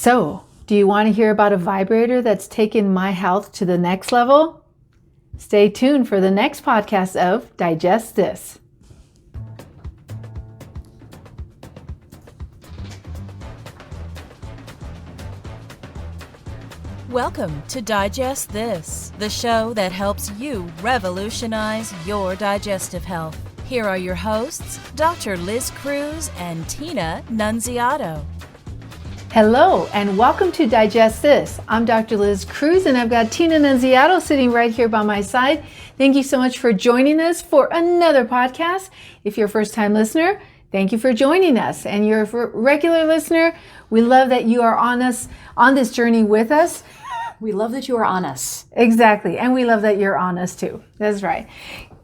So, do you want to hear about a vibrator that's taken my health to the next level? Stay tuned for the next podcast of Digest This. Welcome to Digest This, the show that helps you revolutionize your digestive health. Here are your hosts, Dr. Liz Cruz and Tina Nunziato. Hello, and welcome to Digest This. I'm Dr. Liz Cruz, and I've got Tina Nunziato sitting right here by my side. Thank you so much for joining us for another podcast. If you're a first-time listener, thank you for joining us. And you're a regular listener, we love that you are on this journey with us. We love that you are on us. Exactly. And we love that you're on us too. That's right.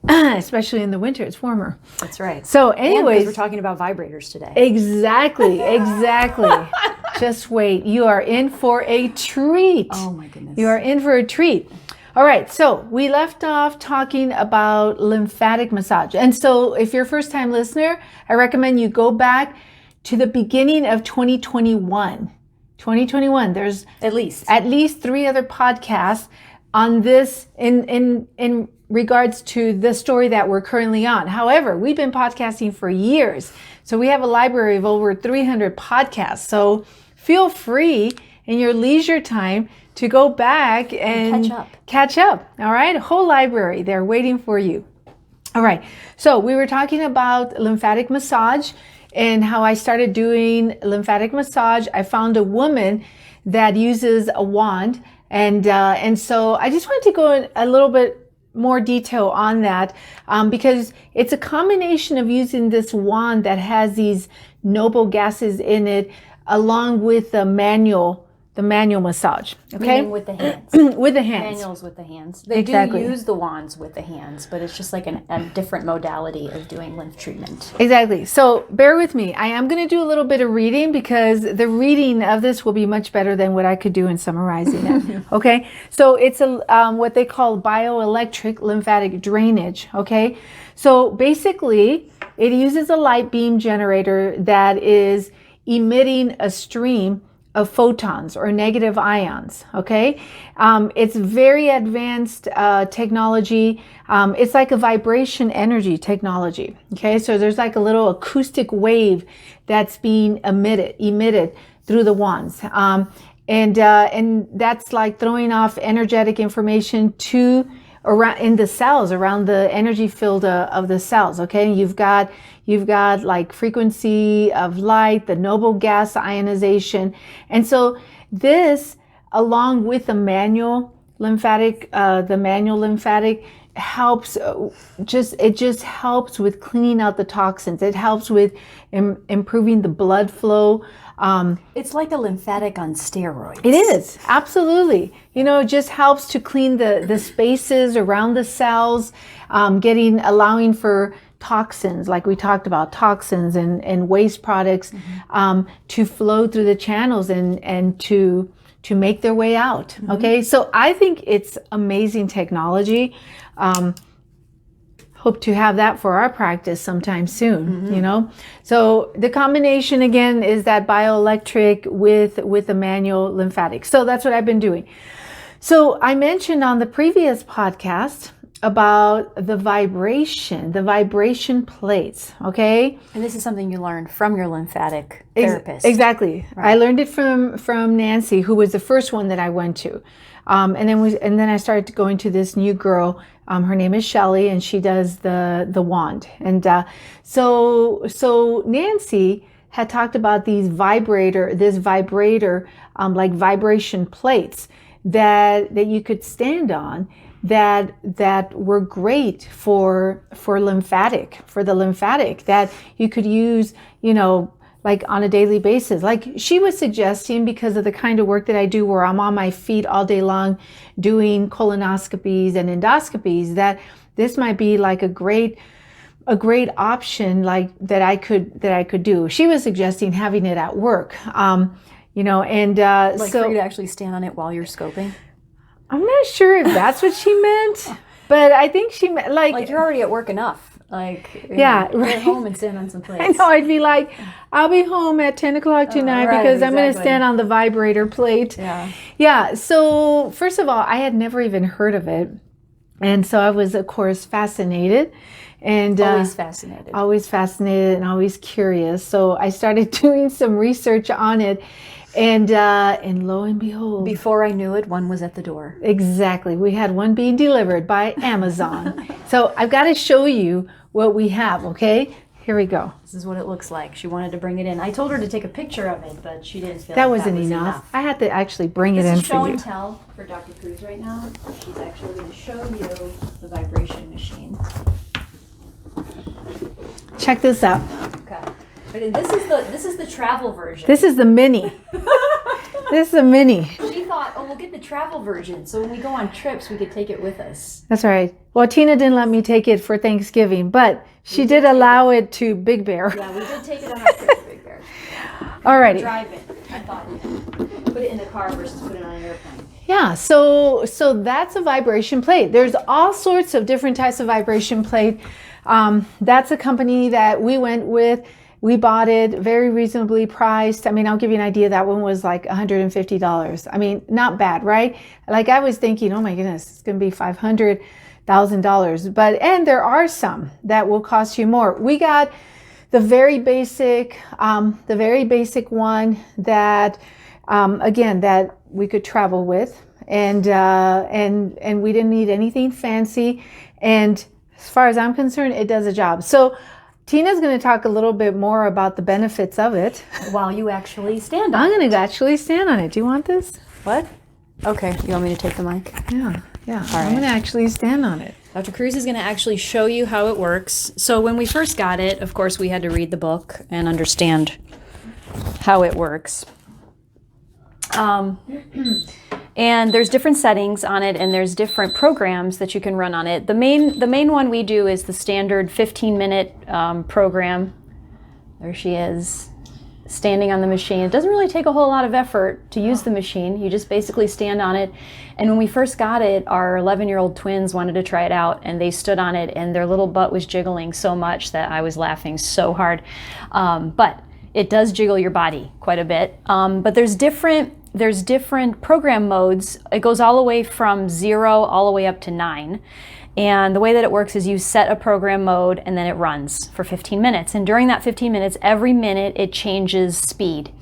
Especially in the winter, it's warmer. That's right. So anyways, we're talking about vibrators today. Exactly. Just wait. You are in for a treat. Oh my goodness. You are in for a treat. All right. So we left off talking about lymphatic massage. And so if you're a first time listener, I recommend you go back to the beginning of 2021. There's at least 3 other podcasts on this in regards to the story that we're currently on. However, we've been podcasting for years, so we have a library of over 300 podcasts. So feel free in your leisure time to go back and catch up. All right, a whole library there waiting for you. All right, so we were talking about lymphatic massage and how I started doing lymphatic massage. I found a woman that uses a wand, and so I just wanted to go in a little bit more detail on that because it's a combination of using this wand that has these noble gases in it, along with the manual massage. Okay, meaning with the hands. With the hands. Manuals with the hands. They do use the wands with the hands, but it's just like a different modality of doing lymph treatment. Exactly. So bear with me. I am going to do a little bit of reading because the reading of this will be much better than what I could do in summarizing it. Okay. So it's what they call bioelectric lymphatic drainage. Okay. So basically it uses a light beam generator that is emitting a stream of photons or negative ions. Okay. It's very advanced technology. It's like a vibration energy technology. Okay. So there's like a little acoustic wave that's being emitted through the wands. And that's like throwing off energetic information around in the cells, around the energy field of the cells. Okay. You've got like frequency of light, the noble gas ionization. And so this, along with the manual lymphatic helps just helps with cleaning out the toxins. It helps with improving the blood flow. It's like a lymphatic on steroids. It is, absolutely. It just helps to clean the spaces around the cells, allowing for toxins, like we talked about, toxins and waste products, to flow through the channels and to make their way out. Okay, so I think it's amazing technology. Hope to have that for our practice sometime soon. So the combination again is that bioelectric with the manual lymphatic. So that's what I've been doing. So I mentioned on the previous podcast about the vibration plates. Okay, and this is something you learned from your lymphatic therapist. Exactly. Right. I learned it from Nancy, who was the first one that I went to, and then I started going to this new girl. Her name is Shelly, and she does the wand. And so Nancy had talked about this vibrator, like vibration plates that you could stand on, that were great for the lymphatic, that you could use, like on a daily basis. Like she was suggesting, because of the kind of work that I do where I'm on my feet all day long doing colonoscopies and endoscopies, that this might be like a great option, like that I could do. She was suggesting having it at work, for you to actually stand on it while you're scoping. I'm not sure if that's what she meant, but I think she meant like you're already at work enough. Like, Yeah, get right. home and stand on some plates. I know, I'd be like, I'll be home at 10 o'clock tonight right, because I'm going to exactly. stand on the vibrator plate. Yeah. Yeah, so first of all, I had never even heard of it. And so I was, of course, fascinated. And Always fascinated. Always fascinated and always curious. So I started doing some research on it. And lo and behold. Before I knew it, one was at the door. Exactly. We had one being delivered by Amazon. So I've got to show you what we have, okay? Here we go. This is what it looks like. She wanted to bring it in. I told her to take a picture of it, but she didn't feel That like wasn't that was enough. I had to actually bring it This in is show for you. and tell for Dr. Cruz right now. She's actually going to show you the vibration machine. Check this out. Okay. But this is the travel version. This is the mini. This is a mini. She thought, oh, we'll get the travel version, so when we go on trips, we could take it with us. That's right. Well, Tina didn't let me take it for Thanksgiving, but she did allow it to Big Bear. Yeah, we did take it on our trip to Big Bear. Alrighty. Drive it. I thought, put it in the car versus put it on an airplane. Yeah, so that's a vibration plate. There's all sorts of different types of vibration plate. That's a company that we went with. We bought it very reasonably priced. I mean, I'll give you an idea. That one was like $150. I mean, not bad, right? Like I was thinking, oh my goodness, it's going to be $500,000. And there are some that will cost you more. We got the very basic one that, again, that we could travel with, and we didn't need anything fancy. And as far as I'm concerned, it does a job. So Tina's going to talk a little bit more about the benefits of it. While you actually stand on I'm going to actually stand on it. Do you want this? What? Okay, you want me to take the mic? Yeah. All I'm right. going to actually stand on it. Dr. Cruz is going to actually show you how it works. So when we first got it, of course, we had to read the book and understand how it works. And there's different settings on it, and there's different programs that you can run on it. The main one we do is the standard 15-minute program. There she is, standing on the machine. It doesn't really take a whole lot of effort to use the machine. You just basically stand on it. And when we first got it, our 11-year-old twins wanted to try it out, and they stood on it, and their little butt was jiggling so much that I was laughing so hard. But it does jiggle your body quite a bit. But there's different program modes. It goes all the way from 0 all the way up to 9. And the way that it works is you set a program mode and then it runs for 15 minutes. And during that 15 minutes, every minute it changes speed.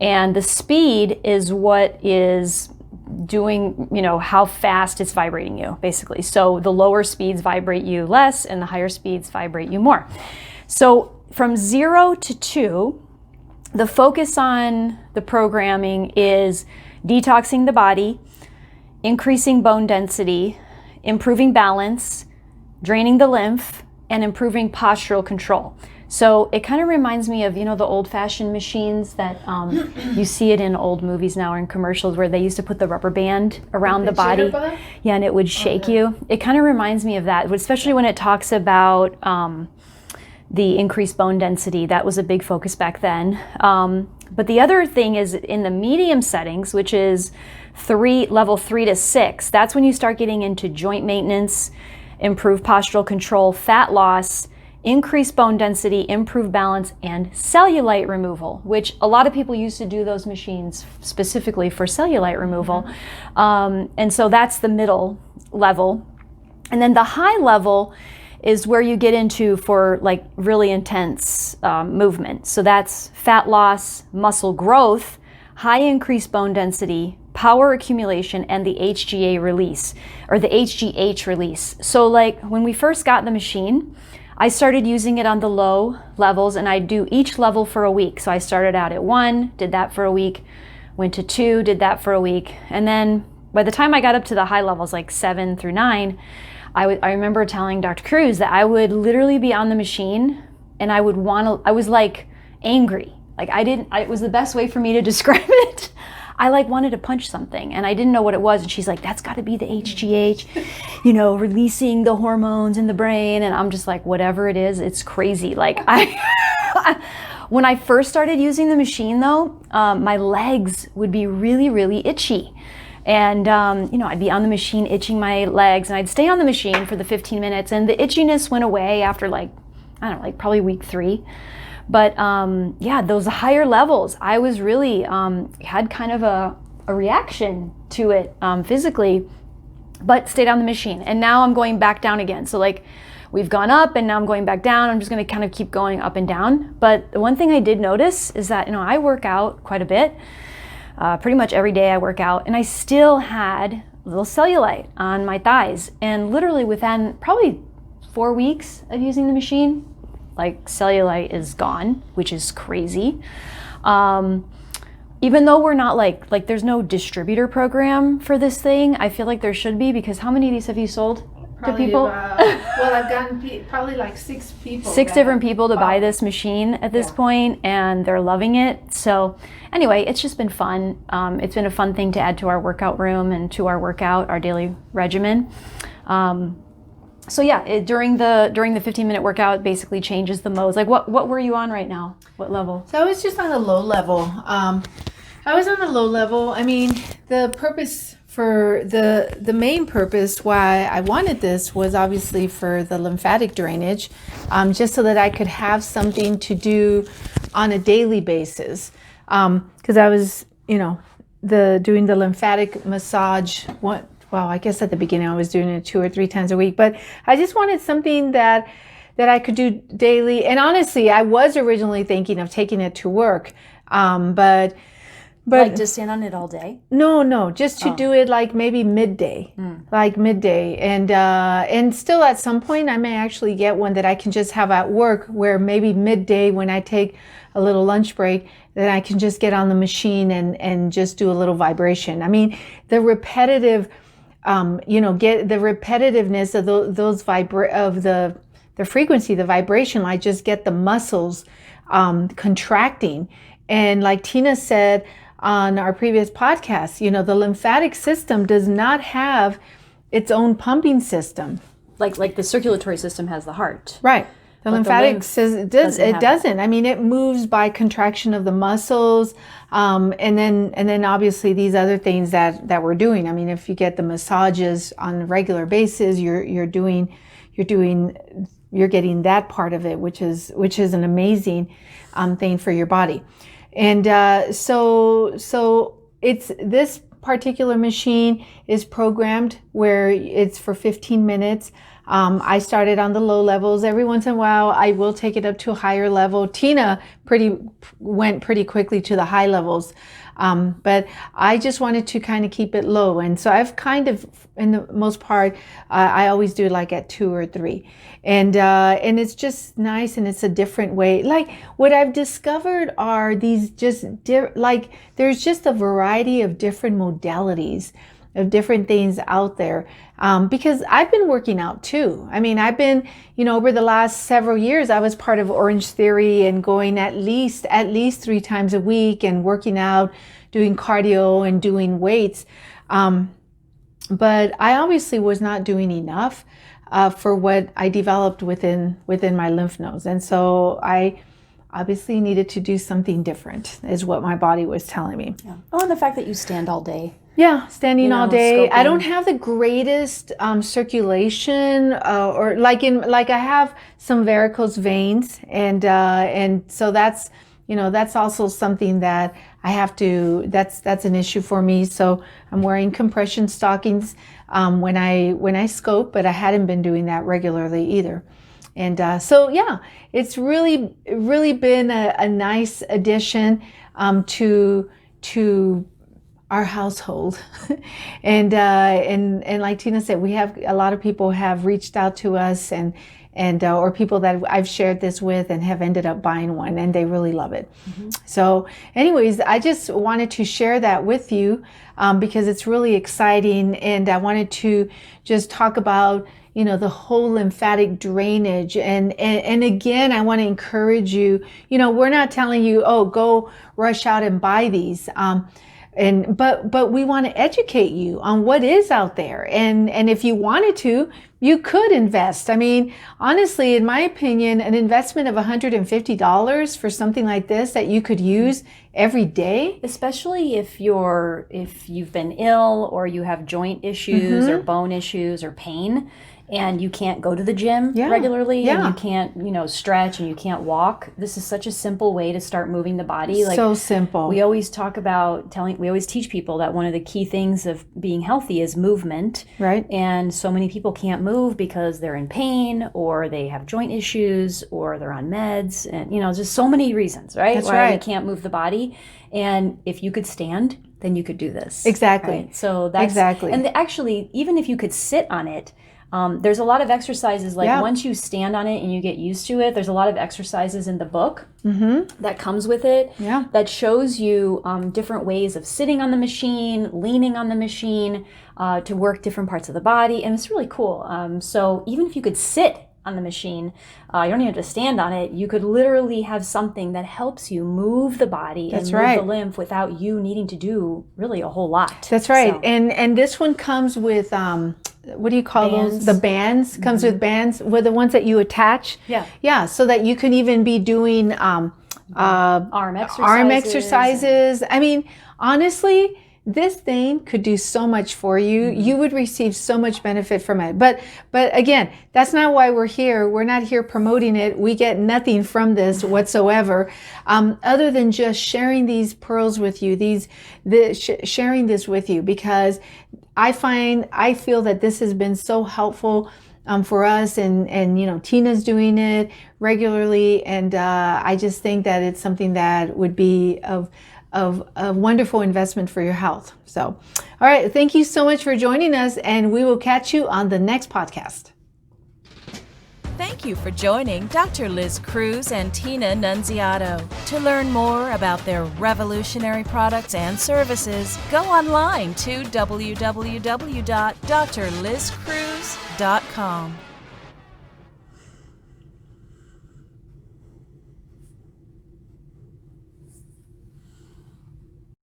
And the speed is what is doing, how fast it's vibrating you, basically. So the lower speeds vibrate you less and the higher speeds vibrate you more. So from 0 to 2, the focus on the programming is detoxing the body, increasing bone density, improving balance, draining the lymph, and improving postural control. So it kind of reminds me of, the old-fashioned machines that you see it in old movies now or in commercials where they used to put the rubber band around the body. Yeah, and it would shake you. It kind of reminds me of that, especially when it talks about the increased bone density. That was a big focus back then. But the other thing is in the medium settings, which is level 3 to 6, that's when you start getting into joint maintenance, improved postural control, fat loss, increased bone density, improved balance, and cellulite removal, which a lot of people used to do those machines specifically for cellulite removal. And so that's the middle level. And then the high level is where you get into for like really intense movement. So that's fat loss, muscle growth, high increased bone density, power accumulation, and the HGA release, or the HGH release. So like when we first got the machine, I started using it on the low levels, and I do each level for a week. So I started out at 1, did that for a week, went to 2, did that for a week. And then by the time I got up to the high levels, like 7 through 9, I remember telling Dr. Cruz that I would literally be on the machine and I was like angry. Like it was the best way for me to describe it. I like wanted to punch something and I didn't know what it was. And she's like, that's gotta be the HGH, releasing the hormones in the brain. And I'm just like, whatever it is, it's crazy. Like when I first started using the machine though, my legs would be really, really itchy. And, I'd be on the machine itching my legs, and I'd stay on the machine for the 15 minutes, and the itchiness went away after probably week 3. But those higher levels, I was really had kind of a reaction to it physically, but stayed on the machine. And now I'm going back down again. So we've gone up and now I'm going back down. I'm just going to kind of keep going up and down. But the one thing I did notice is that, I work out quite a bit. Pretty much every day I work out, and I still had a little cellulite on my thighs. And literally within probably 4 weeks of using the machine, cellulite is gone, which is crazy. Even though we're not there's no distributor program for this thing, I feel like there should be, because how many of these have you sold to people? I've gotten probably 6 people. 6 different people to buy this machine at this point, and they're loving it. So anyway, it's just been fun. It's been a fun thing to add to our workout room and to our daily regimen. During the 15-minute workout, it basically changes the modes. What were you on right now? What level? So I was just on a low level. I was on a low level. I mean, the purpose for the main purpose why I wanted this was obviously for the lymphatic drainage, just so that I could have something to do on a daily basis. Because I was, doing the lymphatic massage. I guess at the beginning I was doing it 2 or 3 times a week, but I just wanted something that I could do daily. And honestly, I was originally thinking of taking it to work, but to stand on it all day? No, just to do it maybe midday, and still at some point I may actually get one that I can just have at work, where maybe midday when I take a little lunch break, then I can just get on the machine and just do a little vibration. I mean, the repetitive, get the repetitiveness of the frequency, the vibration. I just get the muscles contracting, and like Tina said on our previous podcast, the lymphatic system does not have its own pumping system. Like the circulatory system has the heart. Right. The lymphatic system doesn't. I mean, it moves by contraction of the muscles, and then obviously these other things that we're doing. I mean, if you get the massages on a regular basis, you're getting that part of it, which is an amazing thing for your body. And so it's this particular machine is programmed where it's for 15 minutes. I started on the low levels. Every once in a while, I will take it up to a higher level. Tina went pretty quickly to the high levels. But I just wanted to kind of keep it low. And so I've kind of, in the most part, I always do at 2 or 3. And it's just nice, and it's a different way. What I've discovered are these there's just a variety of different modalities of different things out there. Because I've been working out too. I mean, I've been, over the last several years, I was part of Orange Theory and going at least 3 times a week and working out, doing cardio and doing weights. But I obviously was not doing enough for what I developed within my lymph nodes. And so I obviously needed to do something different, is what my body was telling me. Yeah. Oh, and the fact that you stand all day. Yeah, standing all day. Scoping. I don't have the greatest circulation, or I have some varicose veins, and so that's also something that I have to. That's an issue for me. So I'm wearing compression stockings when I scope, but I hadn't been doing that regularly either. And it's really been a nice addition to our household. and like Tina said, we have a lot of people have reached out to us and or people that I've shared this with and have ended up buying one, and they really love it. Mm-hmm. So anyways, I just wanted to share that with you because it's really exciting, and I wanted to just talk about the whole lymphatic drainage. And again, I want to encourage you, we're not telling you, oh, go rush out and buy these. But we want to educate you on what is out there. And if you wanted to, you could invest. I mean, honestly, in my opinion, an investment of $150 for something like this that you could use every day. Especially if you've been ill or you have joint issues or bone issues or pain, and you can't go to the gym regularly, and you can't, stretch, and you can't walk. This is such a simple way to start moving the body. So simple. We always talk about we always teach people that one of the key things of being healthy is movement. Right. And so many people can't move because they're in pain, or they have joint issues, or they're on meds, and just so many reasons, right? That's why right. we can't move the body. And if you could stand, then you could do this. Exactly. Right? So that's exactly. And actually, even if you could sit on it, there's a lot of exercises, once you stand on it and you get used to it, there's a lot of exercises in the book that comes with it that shows you different ways of sitting on the machine, leaning on the machine, to work different parts of the body. And it's really cool. So even if you could sit on the machine, you don't even have to stand on it. You could literally have something that helps you move the body and move the lymph without you needing to do really a whole lot. That's right. So. And this one comes with what do you call those? The bands. Comes with bands, with the ones that you attach. Yeah. So that you can even be doing arm exercises. I mean, honestly, this thing could do so much for you. You would receive so much benefit from it. But again, that's not why we're here. We're not here promoting it. We get nothing from this whatsoever, other than just sharing these pearls with you, sharing this with you, because I feel that this has been so helpful for us, and Tina's doing it regularly, and I just think that it's something that would be of a wonderful investment for your health. So, all right, thank you so much for joining us, and we will catch you on the next podcast. Thank you for joining Dr. Liz Cruz and Tina Nunziato. To learn more about their revolutionary products and services, go online to www.drlizcruz.com.